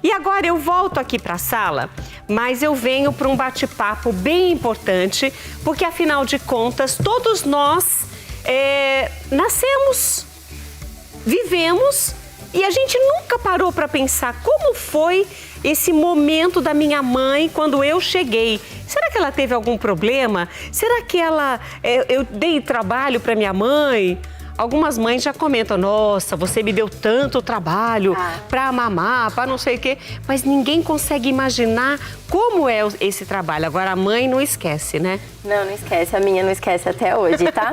E agora eu volto aqui para a sala, mas eu venho para um bate-papo bem importante, porque afinal de contas, todos nós nascemos, vivemos e a gente nunca parou para pensar como foi esse momento da minha mãe quando eu cheguei. Será que ela teve algum problema? Será que eu dei trabalho para minha mãe? Algumas mães já comentam, nossa, você me deu tanto trabalho para mamar, para não sei o quê. Mas ninguém consegue imaginar como é esse trabalho. Agora a mãe não esquece, né? Não esquece. A minha não esquece até hoje, tá?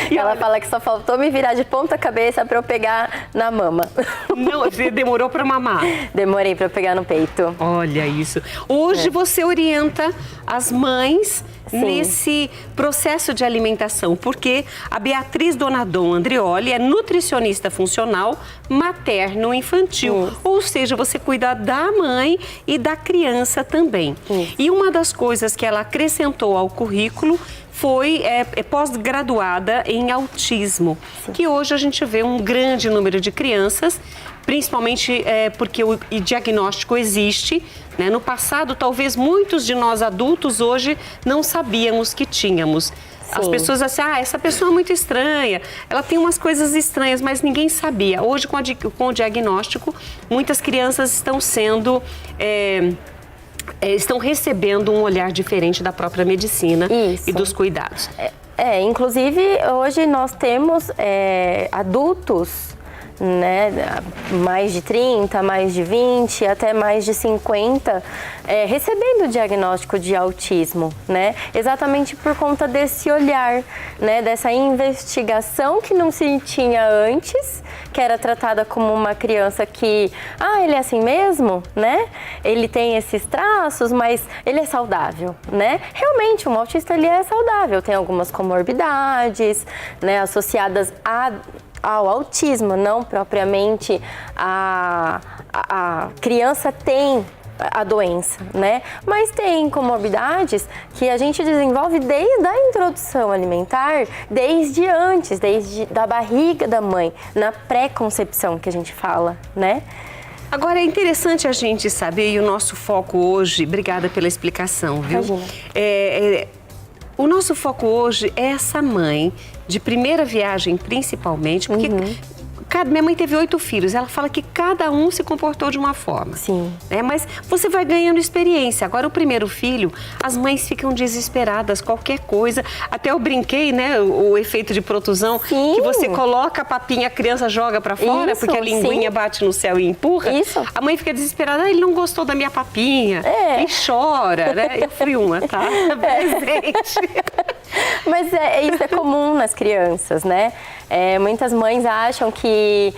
E ela fala que só faltou me virar de ponta cabeça para eu pegar na mama. Não, você demorou para mamar? Demorei para eu pegar no peito. Olha isso. Hoje você orienta as mães nesse processo de alimentação, porque a Beatriz Donadon Andrioli é nutricionista funcional materno-infantil, ou seja, você cuida da mãe e da criança também. E uma das coisas que ela acrescentou ao currículo foi pós-graduada em autismo, que hoje a gente vê um grande número de crianças, principalmente porque o diagnóstico existe, né? No passado, talvez muitos de nós adultos hoje não sabíamos que tínhamos. As pessoas assim, essa pessoa é muito estranha, ela tem umas coisas estranhas, mas ninguém sabia. Hoje, com o diagnóstico, muitas crianças estão sendo... estão recebendo um olhar diferente da própria medicina e dos cuidados. Inclusive, hoje nós temos adultos, né, mais de 30, mais de 20, até mais de 50, recebendo o diagnóstico de autismo, né? Exatamente por conta desse olhar, né, dessa investigação que não se tinha antes, que era tratada como uma criança que, ele é assim mesmo, né? Ele tem esses traços, mas ele é saudável, né? Realmente, um autista, ele é saudável, tem algumas comorbidades, né, associadas ao autismo, não propriamente a criança tem a doença, né? Mas tem comorbidades que a gente desenvolve desde a introdução alimentar, desde antes, desde da barriga da mãe, na pré-concepção que a gente fala, né? Agora, é interessante a gente saber, e o nosso foco hoje, obrigada pela explicação, viu? O nosso foco hoje é essa mãe, de primeira viagem principalmente, porque minha mãe teve 8 filhos, ela fala que cada um se comportou de uma forma. Sim. Mas você vai ganhando experiência. Agora, o primeiro filho, as mães ficam desesperadas, qualquer coisa. Até eu brinquei, né, o efeito de protusão, que você coloca a papinha, a criança joga pra fora, porque a linguinha bate no céu e empurra. A mãe fica desesperada, ele não gostou da minha papinha, e chora, né? Eu fui uma, tá? Presente. Mas isso é comum nas crianças, né? Muitas mães acham que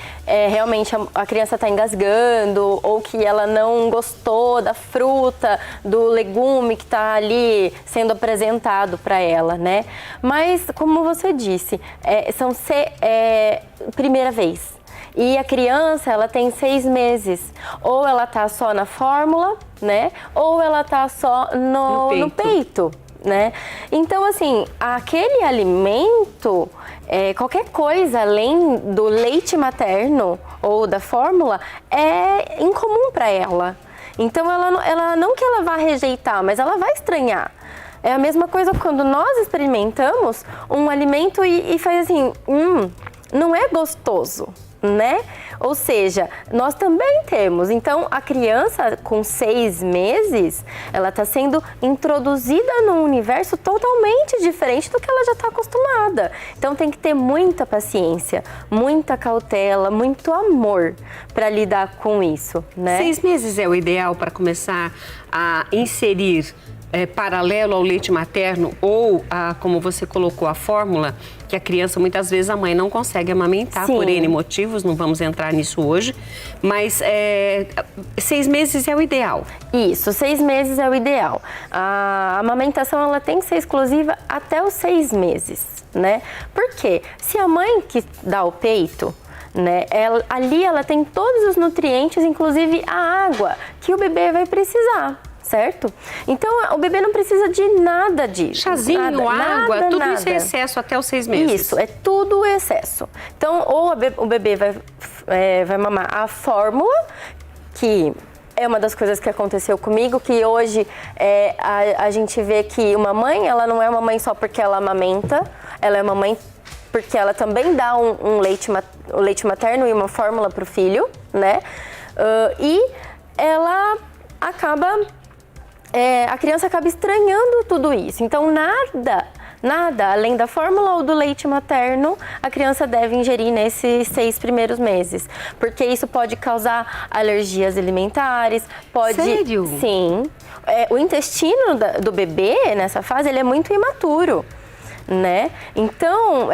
realmente a criança está engasgando ou que ela não gostou da fruta, do legume que está ali sendo apresentado para ela, né? Mas, como você disse, primeira vez. E a criança, ela tem 6 meses. Ou ela tá só na fórmula, né? Ou ela tá só no peito. Né? Então, assim, aquele alimento, qualquer coisa além do leite materno ou da fórmula é incomum para ela. Então, ela não que ela vá rejeitar, mas ela vai estranhar. É a mesma coisa quando nós experimentamos um alimento e faz assim, não é gostoso, né? Ou seja, nós também temos. Então, a criança com 6 meses, ela está sendo introduzida num universo totalmente diferente do que ela já está acostumada. Então, tem que ter muita paciência, muita cautela, muito amor para lidar com isso, né? 6 meses é o ideal para começar a inserir paralelo ao leite materno ou, como você colocou, a fórmula, que a criança, muitas vezes, a mãe não consegue amamentar por N motivos, não vamos entrar nisso hoje, mas 6 meses é o ideal. Isso, 6 meses é o ideal. A amamentação, ela tem que ser exclusiva até os 6 meses, né? Por quê? Se a mãe que dá o peito, né, ali ela tem todos os nutrientes, inclusive a água, que o bebê vai precisar. Certo? Então, o bebê não precisa de nada disso. Chazinho, água, tudo isso é excesso até os 6 meses. Isso, é tudo excesso. Então, ou o bebê vai mamar a fórmula, que é uma das coisas que aconteceu comigo, que hoje a gente vê que uma mãe, ela não é uma mãe só porque ela amamenta, ela é uma mãe porque ela também dá um leite materno e uma fórmula para o filho, né? E ela acaba, a criança acaba estranhando tudo isso. Então, nada além da fórmula ou do leite materno, a criança deve ingerir nesses 6 primeiros meses. Porque isso pode causar alergias alimentares, pode... Sério? Sim. O intestino do bebê, nessa fase, ele é muito imaturo, né? Então,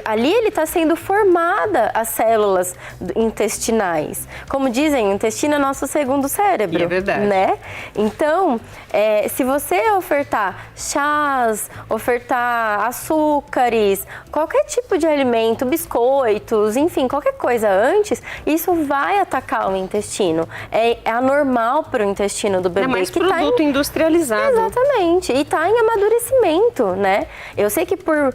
ali ele está sendo formada as células intestinais. Como dizem, o intestino é nosso segundo cérebro. E é verdade. Né? Então, se você ofertar chás, ofertar açúcares, qualquer tipo de alimento, biscoitos, enfim, qualquer coisa antes, isso vai atacar o intestino. É anormal para o intestino do bebê. É mais que produto industrializado. Exatamente. E está em amadurecimento, né? Eu sei que por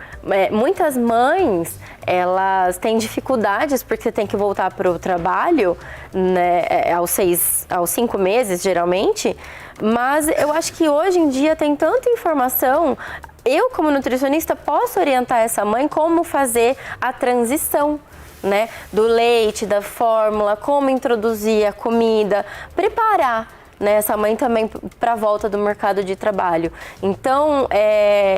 muitas mães, elas têm dificuldades porque tem que voltar para o trabalho, né, aos 5 meses, geralmente. Mas eu acho que hoje em dia tem tanta informação. Eu, como nutricionista, posso orientar essa mãe como fazer a transição, né, do leite, da fórmula, como introduzir a comida, preparar, né, essa mãe também para a volta do mercado de trabalho. Então,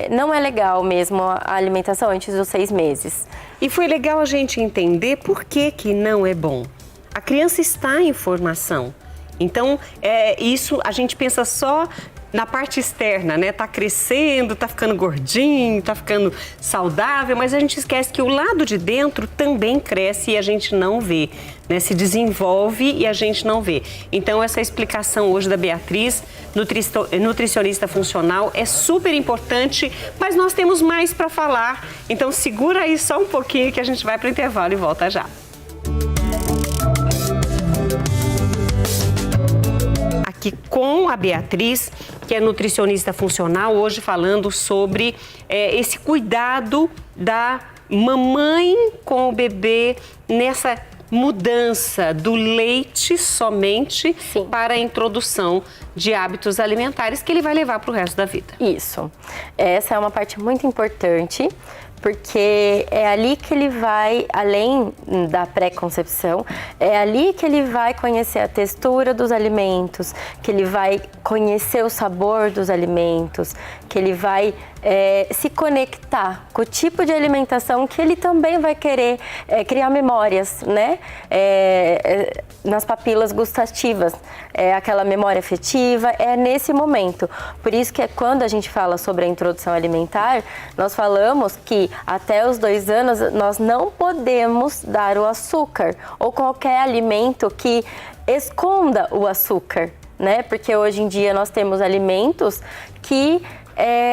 não é legal mesmo a alimentação antes dos 6 meses. E foi legal a gente entender por que não é bom. A criança está em formação. Então, isso a gente pensa só na parte externa, né? Tá crescendo, tá ficando gordinho, tá ficando saudável, mas a gente esquece que o lado de dentro também cresce e a gente não vê, né? Se desenvolve e a gente não vê. Então, essa explicação hoje da Beatriz, nutricionista funcional, é super importante, mas nós temos mais para falar. Então, segura aí só um pouquinho que a gente vai para o intervalo e volta já. Aqui com a Beatriz, que é nutricionista funcional, hoje falando sobre esse cuidado da mamãe com o bebê nessa mudança do leite somente para a introdução de hábitos alimentares que ele vai levar para o resto da vida. Isso. Essa é uma parte muito importante, porque é ali que ele vai, além da pré-concepção, é ali que ele vai conhecer a textura dos alimentos, que ele vai conhecer o sabor dos alimentos, que ele vai se conectar com o tipo de alimentação que ele também vai querer criar memórias, né? Nas papilas gustativas, aquela memória afetiva, é nesse momento. Por isso que quando a gente fala sobre a introdução alimentar, nós falamos que até os 2 anos nós não podemos dar o açúcar ou qualquer alimento que esconda o açúcar, né? Porque hoje em dia nós temos alimentos que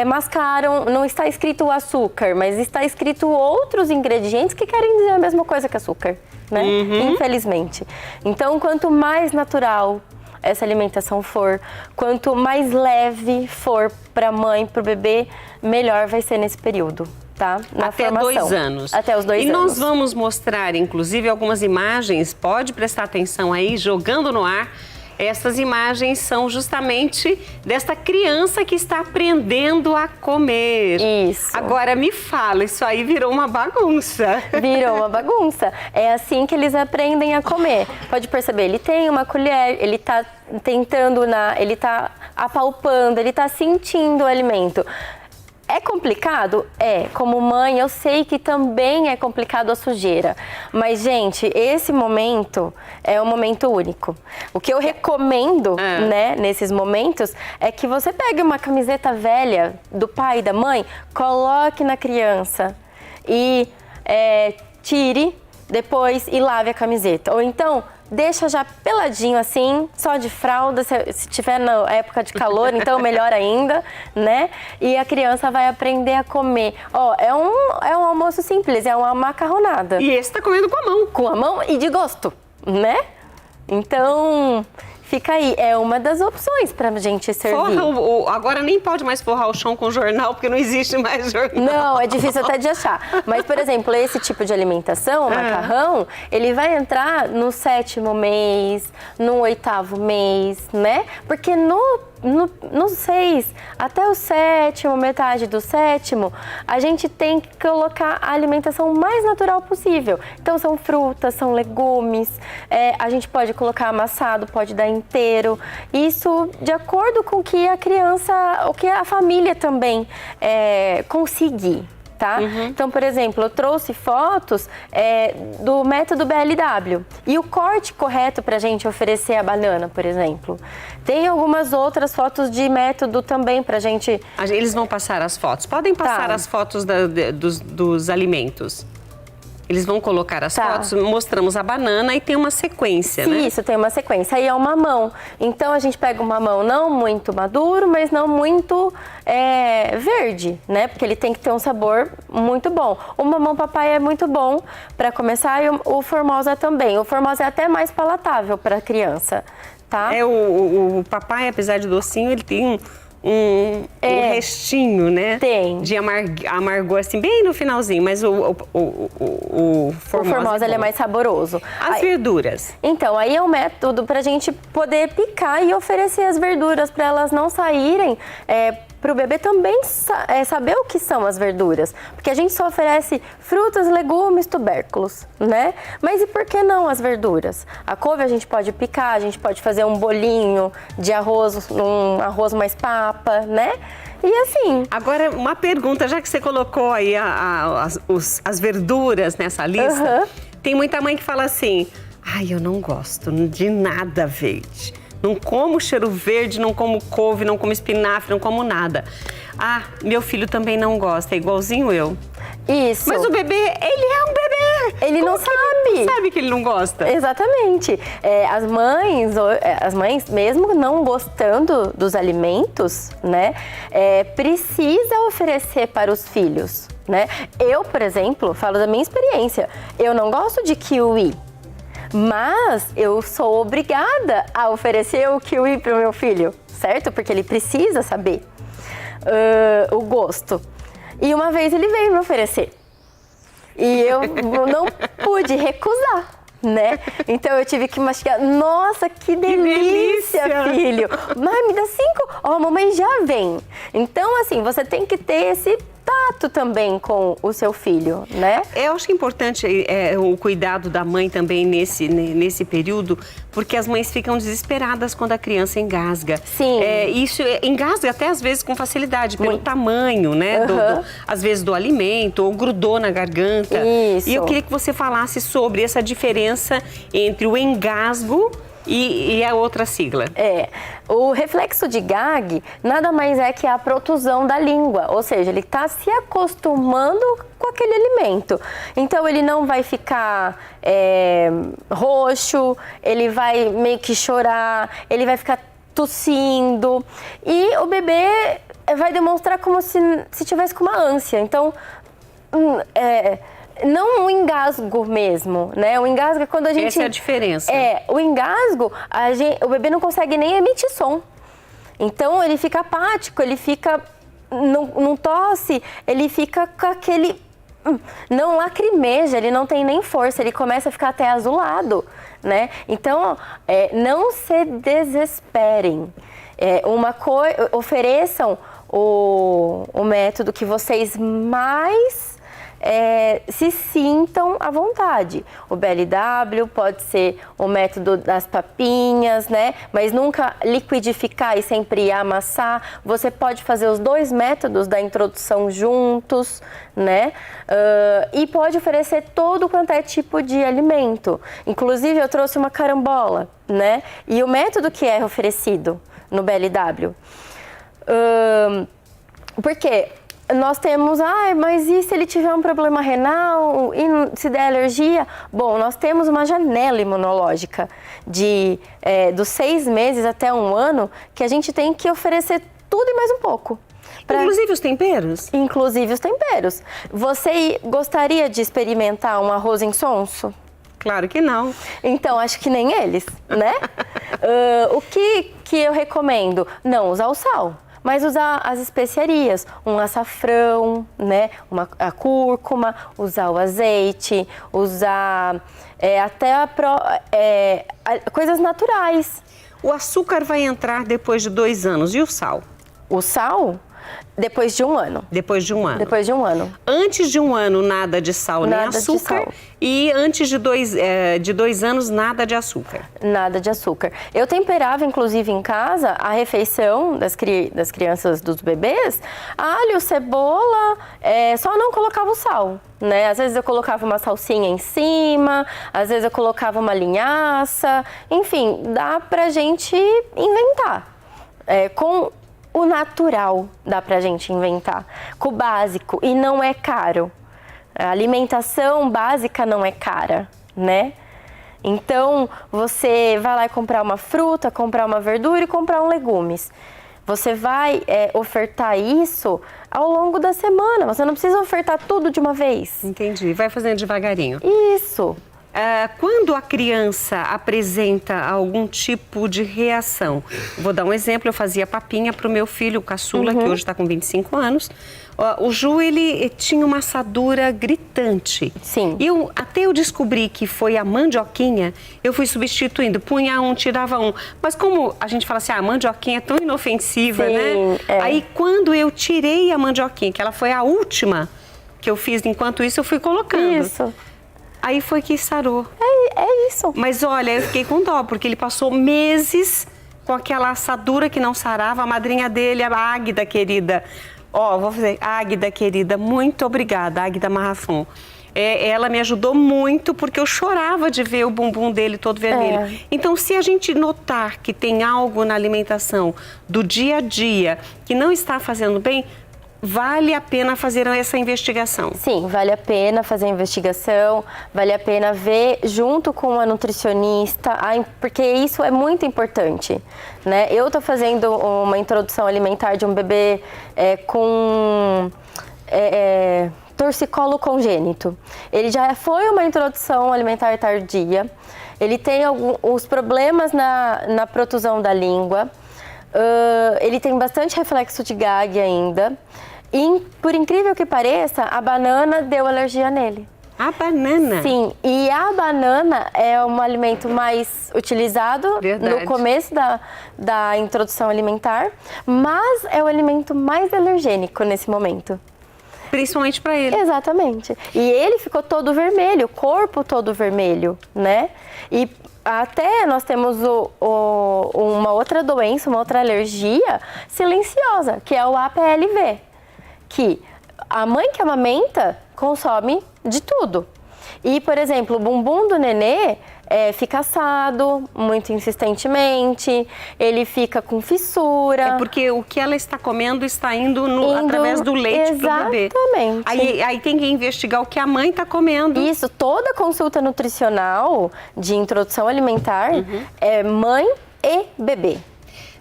mascaram, não está escrito açúcar, mas está escrito outros ingredientes que querem dizer a mesma coisa que açúcar, né? Infelizmente. Então, quanto mais natural essa alimentação for, quanto mais leve for para a mãe, para o bebê, melhor vai ser nesse período. Tá? Na até formação. 2 anos. Até os 2 anos. E nós vamos mostrar, inclusive, algumas imagens, pode prestar atenção aí, jogando no ar. Essas imagens são justamente desta criança que está aprendendo a comer. Isso. Agora me fala, isso aí virou uma bagunça. Virou uma bagunça. É assim que eles aprendem a comer. Pode perceber, ele tem uma colher, ele está tentando, ele está apalpando, ele está sentindo o alimento. É complicado? É. Como mãe, eu sei que também é complicado a sujeira. Mas, gente, esse momento é um momento único. O que eu recomendo, né, nesses momentos, é que você pegue uma camiseta velha do pai e da mãe, coloque na criança e tire depois e lave a camiseta. Ou então, deixa já peladinho assim, só de fralda, se tiver na época de calor, então melhor ainda, né? E a criança vai aprender a comer. Ó, é um almoço simples, é uma macarronada. E esse tá comendo com a mão. Com a mão e de gosto, né? Então, fica aí. É uma das opções pra gente servir. Agora nem pode mais forrar o chão com jornal, porque não existe mais jornal. Não, é difícil até de achar. Mas, por exemplo, esse tipo de alimentação, o macarrão, ele vai entrar no 7º mês, no 8º mês, né? Porque no 6 até o 7º, metade do 7º, a gente tem que colocar a alimentação mais natural possível. Então, são frutas, são legumes, a gente pode colocar amassado, pode dar inteiro. Isso de acordo com o que a criança, o que a família também conseguir. Tá? Então, por exemplo, eu trouxe fotos do método BLW e o corte correto para a gente oferecer a banana, por exemplo. Tem algumas outras fotos de método também para a gente... Eles vão passar as fotos. Podem passar as fotos dos alimentos. Eles vão colocar as fotos, mostramos a banana e tem uma sequência, né? Isso, tem uma sequência. Aí é o mamão. Então, a gente pega o mamão não muito maduro, mas não muito verde, né? Porque ele tem que ter um sabor muito bom. O mamão papai é muito bom para começar e o Formosa também. O Formosa é até mais palatável para a criança, tá? O papai, apesar de docinho, ele tem um restinho, né? Tem. De amargor, assim, bem no finalzinho, mas o Formosa ele é mais saboroso. As verduras? Então, aí é um método pra gente poder picar e oferecer as verduras para elas não saírem, para o bebê também saber o que são as verduras. Porque a gente só oferece frutas, legumes, tubérculos, né? Mas e por que não as verduras? A couve a gente pode picar, a gente pode fazer um bolinho de arroz, um arroz mais papa, né? E assim... Agora, uma pergunta, já que você colocou aí as verduras nessa lista, tem muita mãe que fala assim, eu não gosto de nada verde. Não como cheiro verde, não como couve, não como espinafre, não como nada. Meu filho também não gosta, é igualzinho eu. Isso. Mas o bebê, ele é um bebê. Ele não sabe. Ele não sabe que ele não gosta. Exatamente. As mães, mesmo não gostando dos alimentos, né, precisa oferecer para os filhos, né? Eu, por exemplo, falo da minha experiência. Eu não gosto de kiwi. Mas eu sou obrigada a oferecer o kiwi para o meu filho, certo? Porque ele precisa saber o gosto. E uma vez ele veio me oferecer. E eu não pude recusar, né? Então eu tive que mastigar. Nossa, que delícia, filho! Mas me dá 5? A mamãe já vem. Então, assim, você tem que ter esse tato também com o seu filho, né? Eu acho que é importante o cuidado da mãe também nesse período, porque as mães ficam desesperadas quando a criança engasga. Sim. Isso engasga até às vezes com facilidade, pelo tamanho, né? Às vezes do alimento, ou grudou na garganta. Isso. E eu queria que você falasse sobre essa diferença entre o engasgo e a outra sigla. O reflexo de gag nada mais é que a protusão da língua, ou seja, ele está se acostumando com aquele alimento. Então, ele não vai ficar roxo, ele vai meio que chorar, ele vai ficar tossindo e o bebê vai demonstrar como se tivesse com uma ânsia. Então, não o engasgo mesmo, né? O engasgo é quando a gente... Essa é a diferença. O engasgo, o bebê não consegue nem emitir som. Então, ele fica apático, ele fica... Não tosse, ele fica com aquele... Não lacrimeja, ele não tem nem força, ele começa a ficar até azulado, né? Então, não se desesperem. Ofereçam o método que vocês mais... se sintam à vontade. O BLW pode ser o método das papinhas, né? Mas nunca liquidificar e sempre amassar. Você pode fazer os 2 métodos da introdução juntos, né? E pode oferecer todo quanto é tipo de alimento. Inclusive, eu trouxe uma carambola, né? E o método que é oferecido no BLW. Porque nós temos, mas e se ele tiver um problema renal e se der alergia? Bom, nós temos uma janela imunológica dos 6 meses até 1 ano que a gente tem que oferecer tudo e mais um pouco. Inclusive os temperos? Inclusive os temperos. Você gostaria de experimentar um arroz insonso? Claro que não. Então, acho que nem eles, né? O que eu recomendo? Não usar o sal, mas usar as especiarias, um açafrão, né? A cúrcuma, usar o azeite, usar coisas naturais. O açúcar vai entrar depois de 2 anos. E o sal? O sal, depois de 1 ano. Depois de 1 ano. Depois de 1 ano. Antes de 1 ano, nada de sal nem açúcar. E antes de 2 anos, nada de açúcar. Nada de açúcar. Eu temperava, inclusive, em casa, a refeição das crianças, dos bebês, alho, cebola, só não colocava o sal, né? Às vezes eu colocava uma salsinha em cima, às vezes eu colocava uma linhaça, enfim, dá pra gente inventar. Com o natural dá pra gente inventar, com o básico, e não é caro. A alimentação básica não é cara, né? Então, você vai lá e comprar uma fruta, comprar uma verdura e comprar legumes. Você vai ofertar isso ao longo da semana, você não precisa ofertar tudo de uma vez. Entendi, vai fazendo devagarinho. Isso. Quando a criança apresenta algum tipo de reação, vou dar um exemplo, eu fazia papinha para o meu filho, o caçula, que hoje está com 25 anos. O Ju, ele tinha uma assadura gritante. Sim. E até eu descobri que foi a mandioquinha, eu fui substituindo, punha um, tirava um. Mas como a gente fala assim, a mandioquinha é tão inofensiva, sim, né? Aí quando eu tirei a mandioquinha, que ela foi a última que eu fiz, enquanto isso eu fui colocando. Isso. Aí foi que sarou. É isso. Mas olha, eu fiquei com dó, porque ele passou meses com aquela assadura que não sarava. A madrinha dele, a Águida querida. Vou fazer, Águida querida, muito obrigada, Águida Marrafon. Ela me ajudou muito, porque eu chorava de ver o bumbum dele todo vermelho. Então, se a gente notar que tem algo na alimentação do dia a dia que não está fazendo bem, vale a pena fazer essa investigação? Sim, vale a pena fazer a investigação, vale a pena ver junto com a nutricionista, porque isso é muito importante, né? Eu tô fazendo uma introdução alimentar de um bebê com torcicolo congênito. Ele já foi uma introdução alimentar tardia, ele tem os problemas na protusão da língua, ele tem bastante reflexo de gag ainda. E, por incrível que pareça, a banana deu alergia nele. A banana? Sim, e a banana é um alimento mais utilizado no começo da introdução alimentar, mas é o alimento mais alergênico nesse momento. Principalmente para ele. Exatamente. E ele ficou todo vermelho, o corpo todo vermelho, né? E até nós temos uma outra doença, uma outra alergia silenciosa, que é o APLV. Que a mãe que amamenta consome de tudo. E, por exemplo, o bumbum do nenê fica assado muito insistentemente, ele fica com fissura. É porque o que ela está comendo está indo através do leite para o bebê. Exatamente. Aí tem que investigar o que a mãe está comendo. Isso, toda consulta nutricional de introdução alimentar é mãe e bebê.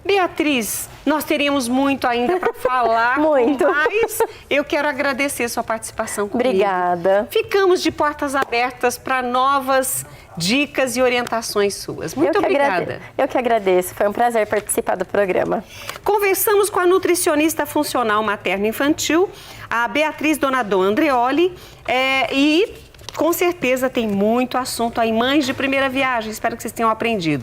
Beatriz, nós teríamos muito ainda para falar, muito. Mas eu quero agradecer a sua participação comigo. Obrigada. Ficamos de portas abertas para novas dicas e orientações suas. Muito obrigada. Eu que agradeço, foi um prazer participar do programa. Conversamos com a nutricionista funcional materno-infantil, a Beatriz Donadon Andreoli, e com certeza tem muito assunto aí, mães de primeira viagem. Espero que vocês tenham aprendido.